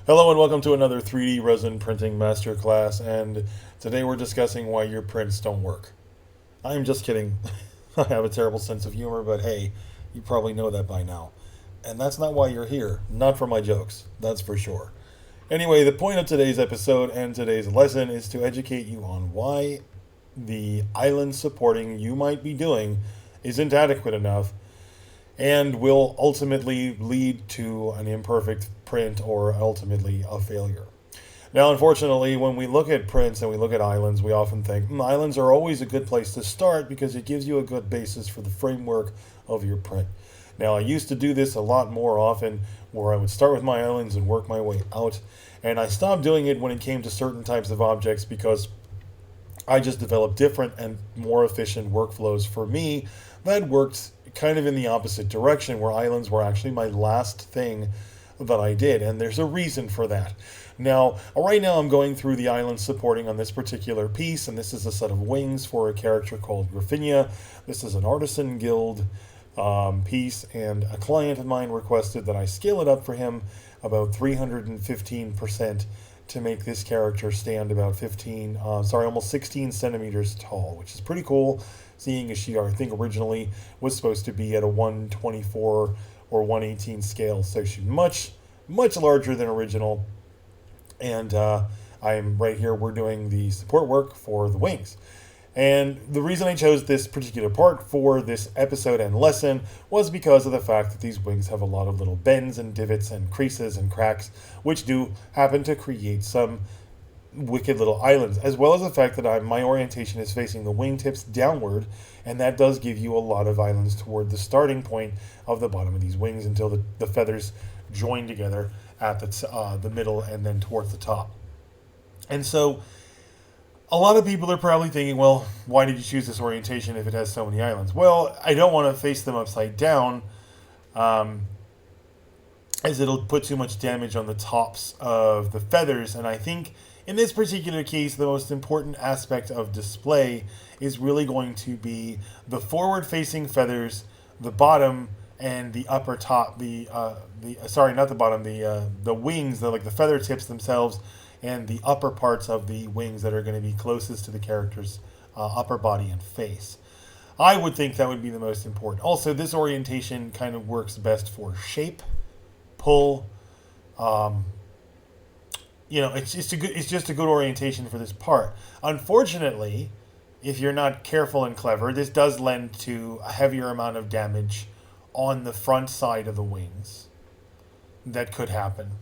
Hello and welcome to another 3D resin printing masterclass, and today we're discussing why your prints don't work. I'm just kidding. I have a terrible sense of humor, but hey, you probably know that by now. And that's not why you're here. Not for my jokes, that's for sure. Anyway, the point of today's episode and today's lesson is to educate you on why the island supporting you might be doing isn't adequate enough and will ultimately lead to an imperfect print or ultimately a failure. Now, unfortunately, when we look at prints and we look at islands, we often think islands are always a good place to start because it gives you a good basis for the framework of your print. Now, I used to do this a lot more often where I would start with my islands and work my way out, and I stopped doing it when it came to certain types of objects because I just developed different and more efficient workflows for me that worked kind of in the opposite direction, where islands were actually my last thing that I did, and there's a reason for that. Now, right now I'm going through the island supporting on this particular piece, and this is a set of wings for a character called Griffinia. This is an Artisan Guild piece, and a client of mine requested that I scale it up for him about 315% to make this character stand about almost 16 centimeters tall, which is pretty cool, seeing as she, I think, originally was supposed to be at a 124 or 118 scale, so she's much, much larger than original. And I'm right here, we're doing the support work for the wings. And the reason I chose this particular part for this episode and lesson was because of the fact that these wings have a lot of little bends and divots and creases and cracks, which do happen to create some wicked little islands, as well as the fact that my orientation is facing the wingtips downward, and that does give you a lot of islands toward the starting point of the bottom of these wings until the feathers join together at the middle and then towards the top. And so a lot of people are probably thinking, well, why did you choose this orientation if it has so many islands? Well, I don't want to face them upside down, as it'll put too much damage on the tops of the feathers. And I think in this particular case, the most important aspect of display is really going to be the forward-facing feathers, the bottom, and the upper top. Not the bottom, the wings, like the feather tips themselves, and the upper parts of the wings that are going to be closest to the character's upper body and face. I would think that would be the most important. Also, this orientation kind of works best for shape, pull. It's just a good orientation for this part. Unfortunately, if you're not careful and clever, this does lend to a heavier amount of damage on the front side of the wings that could happen.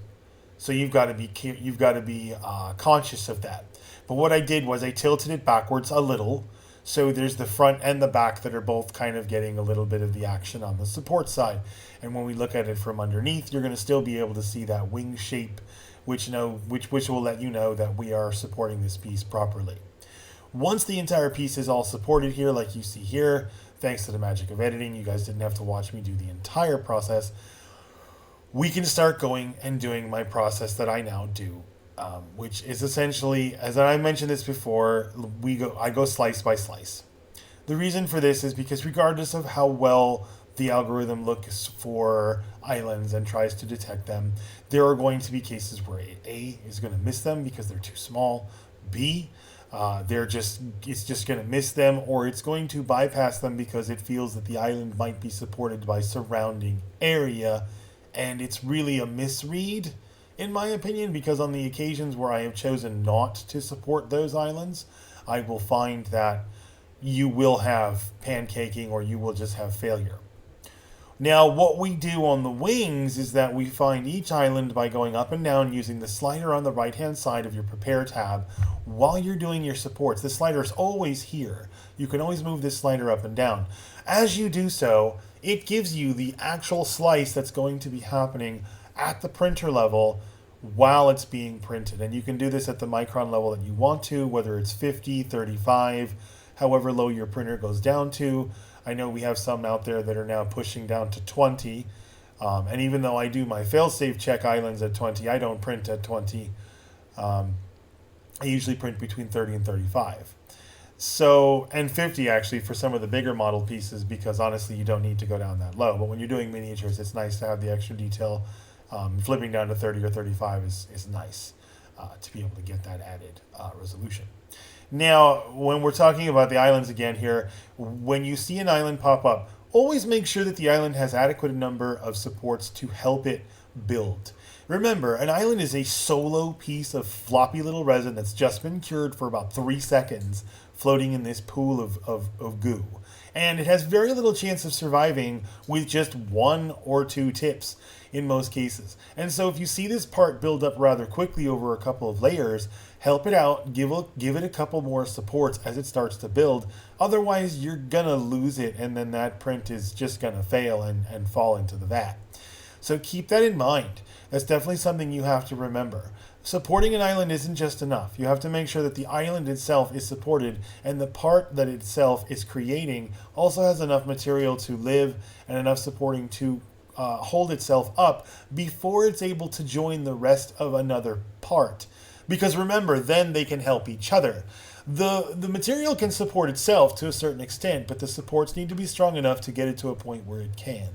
So you've got to be conscious of that. But what I did was I tilted it backwards a little, so there's the front and the back that are both kind of getting a little bit of the action on the support side. And when we look at it from underneath, you're going to still be able to see that wing shape, which will let you know that we are supporting this piece properly. Once the entire piece is all supported here, like you see here, thanks to the magic of editing, you guys didn't have to watch me do the entire process. We can start going and doing my process that I now do, which is essentially, as I mentioned this before, I go slice by slice. The reason for this is because regardless of how well the algorithm looks for islands and tries to detect them, there are going to be cases where A is going to miss them because they're too small. B, it's just going to miss them, or it's going to bypass them because it feels that the island might be supported by surrounding area, and it's really a misread, in my opinion, because on the occasions where I have chosen not to support those islands, I will find that you will have pancaking or you will just have failure. Now, what we do on the wings is that we find each island by going up and down using the slider on the right-hand side of your Prepare tab while you're doing your supports. The slider is always here. You can always move this slider up and down. As you do so, it gives you the actual slice that's going to be happening at the printer level while it's being printed. And you can do this at the micron level that you want to, whether it's 50, 35, however low your printer goes down to. I know we have some out there that are now pushing down to 20. And even though I do my failsafe check islands at 20, I don't print at 20. I usually print between 30 and 35. So, and 50 actually for some of the bigger model pieces, because honestly you don't need to go down that low. But when you're doing miniatures, it's nice to have the extra detail Flipping down to 30 or 35 is nice to be able to get that added resolution. Now, when we're talking about the islands again here, when you see an island pop up, always make sure that the island has adequate number of supports to help it build. Remember, an island is a solo piece of floppy little resin that's just been cured for about 3 seconds, floating in this pool of goo. And it has very little chance of surviving with just one or two tips in most cases. And so if you see this part build up rather quickly over a couple of layers, help it out, give it a couple more supports as it starts to build. Otherwise, you're going to lose it, and then that print is just going to fail and fall into the vat. So keep that in mind. That's definitely something you have to remember. Supporting an island isn't just enough. You have to make sure that the island itself is supported, and the part that itself is creating also has enough material to live and enough supporting to hold itself up before it's able to join the rest of another part. Because remember, then they can help each other. The material can support itself to a certain extent, but the supports need to be strong enough to get it to a point where it can.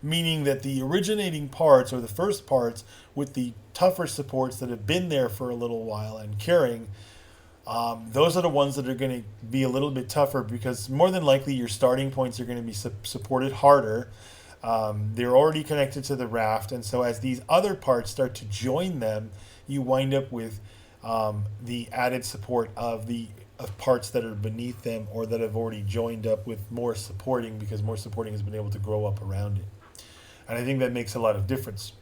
Meaning that the originating parts, or the first parts with the tougher supports that have been there for a little while and curing, those are the ones that are going to be a little bit tougher, because more than likely your starting points are going to be supported harder. They're already connected to the raft, and so as these other parts start to join them, you wind up with the added support of parts that are beneath them, or that have already joined up with more supporting, because more supporting has been able to grow up around it. And I think that makes a lot of difference.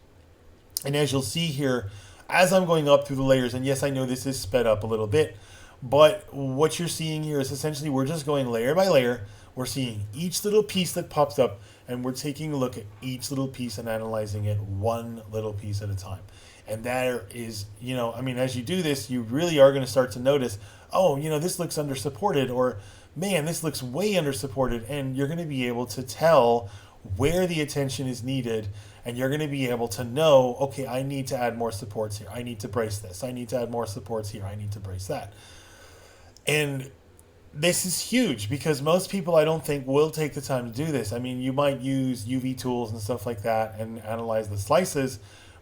And as you'll see here, as I'm going up through the layers, and yes, I know this is sped up a little bit, but what you're seeing here is essentially we're just going layer by layer. We're seeing each little piece that pops up, and we're taking a look at each little piece and analyzing it one little piece at a time. And that is, as you do this, you really are going to start to notice, oh, this looks under supported, or man, this looks way under supported. And you're going to be able to tell where the attention is needed, and you're going to be able to know, okay, I need to add more supports here. I need to brace this. I need to add more supports here. I need to brace that. And this is huge, because most people, I don't think, will take the time to do this. I mean, you might use UV tools and stuff like that and analyze the slices,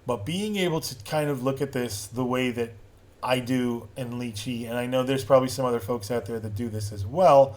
but being able to kind of look at this the way that I do in Lychee, and I know there's probably some other folks out there that do this as well,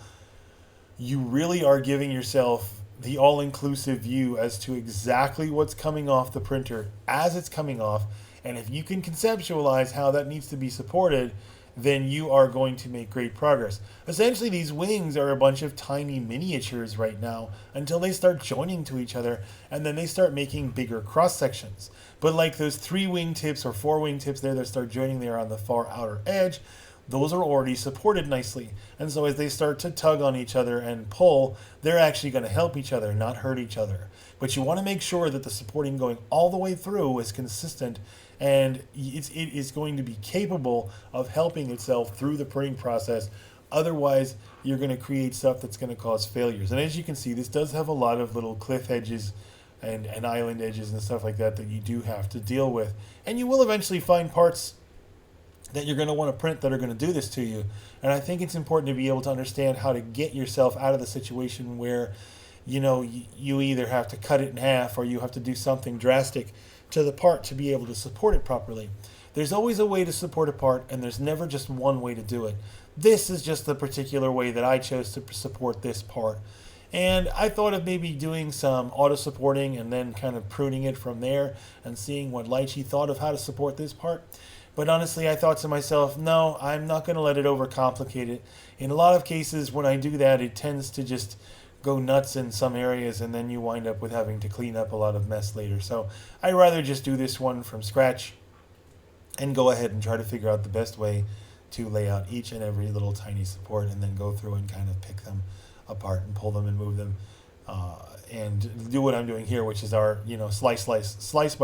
you really are giving yourself the all-inclusive view as to exactly what's coming off the printer as it's coming off. And if you can conceptualize how that needs to be supported, then you are going to make great progress. Essentially, these wings are a bunch of tiny miniatures right now until they start joining to each other, and then they start making bigger cross sections. But like those 3 wing tips or 4 wing tips there that start joining there on the far outer edge, those are already supported nicely. And so as they start to tug on each other and pull, they're actually going to help each other, not hurt each other. But you want to make sure that the supporting going all the way through is consistent, and it is going to be capable of helping itself through the printing process. Otherwise, you're going to create stuff that's going to cause failures. And as you can see, this does have a lot of little cliff edges and island edges and stuff like that you do have to deal with. And you will eventually find parts that you're going to want to print that are going to do this to you. And I think it's important to be able to understand how to get yourself out of the situation where, you either have to cut it in half, or you have to do something drastic to the part to be able to support it properly. There's always a way to support a part, and there's never just one way to do it. This is just the particular way that I chose to support this part. And I thought of maybe doing some auto-supporting and then kind of pruning it from there and seeing what Lychee thought of how to support this part. But honestly, I thought to myself, no, I'm not going to let it overcomplicate it. In a lot of cases, when I do that, it tends to just go nuts in some areas, and then you wind up with having to clean up a lot of mess later. So I'd rather just do this one from scratch and go ahead and try to figure out the best way to lay out each and every little tiny support, and then go through and kind of pick them apart and pull them and move them, and do what I'm doing here, which is our slice by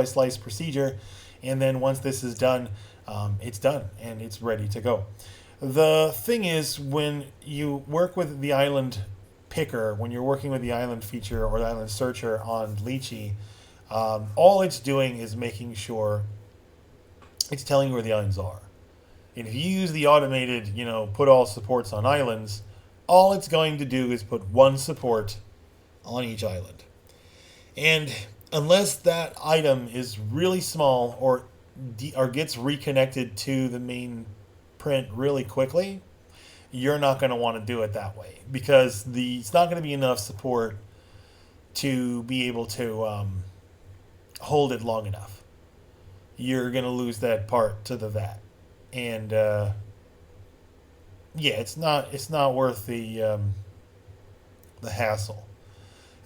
slice procedure. And then once this is done, it's done and it's ready to go. The thing is, when you work with the island picker, when you're working with the island feature or the island searcher on Lychee, all it's doing is making sure it's telling you where the islands are. And if you use the automated, put all supports on islands, all it's going to do is put one support on each island. And unless that item is really small or gets reconnected to the main print really quickly, you're not going to want to do it that way because it's not going to be enough support to be able to hold it long enough. You're going to lose that part to the vat, and yeah, it's not worth the hassle.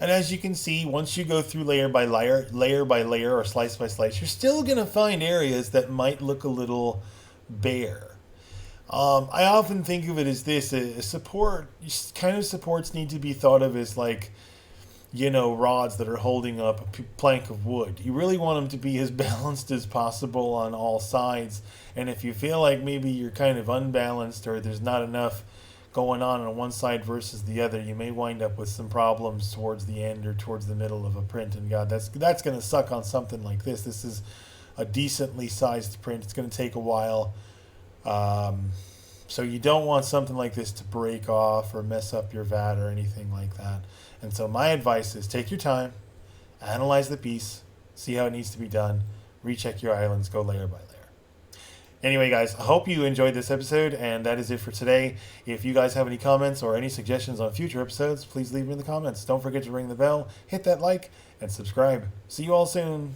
And as you can see, once you go through layer by layer, or slice by slice, you're still going to find areas that might look a little bare. I often think of it as this: support kind of supports need to be thought of as like, rods that are holding up a plank of wood. You really want them to be as balanced as possible on all sides. And if you feel like maybe you're kind of unbalanced or there's not enough going on one side versus the other, you may wind up with some problems towards the end or towards the middle of a print. And God, that's going to suck on something like this. This is a decently sized print. It's going to take a while. So you don't want something like this to break off or mess up your vat or anything like that. And so my advice is take your time, analyze the piece, see how it needs to be done, recheck your islands, go layer by layer. Anyway, guys, I hope you enjoyed this episode, and that is it for today. If you guys have any comments or any suggestions on future episodes, please leave them in the comments. Don't forget to ring the bell, hit that like, and subscribe. See you all soon.